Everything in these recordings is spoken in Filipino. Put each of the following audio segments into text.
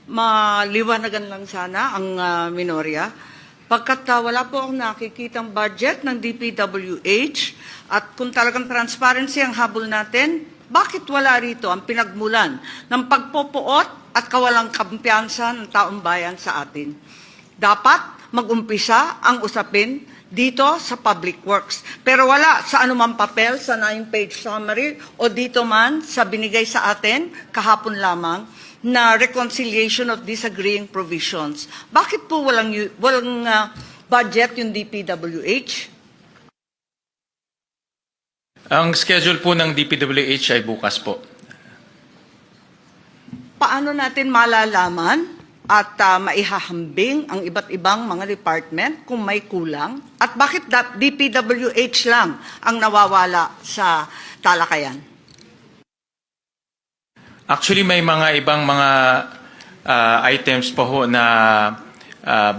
maliwanagan lang sana ang minorya. Pagkat wala po akong nakikitang budget ng DPWH at kung talagang transparency ang habol natin, bakit wala rito ang pinagmulan ng pagpopoot at kawalang kampiyansa ng taong bayan sa atin? Dapat mag-umpisa ang usapin dito sa Public Works. Pero wala sa anumang papel, sa 9-page summary o dito man sa binigay sa atin kahapon lamang na reconciliation of disagreeing provisions. Bakit po walang budget yung DPWH? Ang schedule po ng DPWH ay bukas po. Paano natin malalaman at maihahambing ang iba't ibang mga department kung may kulang? At bakit DPWH lang ang nawawala sa talakayan? Actually, may mga ibang mga items po ho na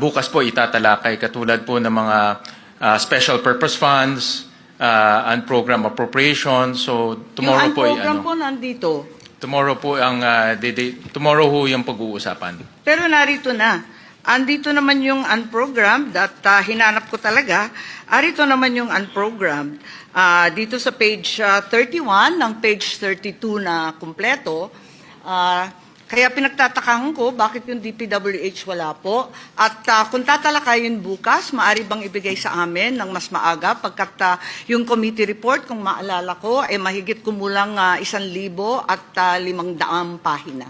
bukas po itatalakay, katulad po ng mga special purpose funds, and program appropriations. So tomorrow yung po program po nandito. Tomorrow po ang tomorrow ho yung pag-uusapan. Pero narito na. Andito naman yung unprogrammed at hinanap ko talaga. Arito naman yung unprogrammed. Dito sa page 31 ng page 32 na kumpleto. Kaya pinagtatakahan ko bakit yung DPWH wala po. At kung tatalakayin bukas, maaari bang ibigay sa amin ng mas maaga pagkat yung committee report, kung maalala ko, mahigit kumulang 1,500 pahina.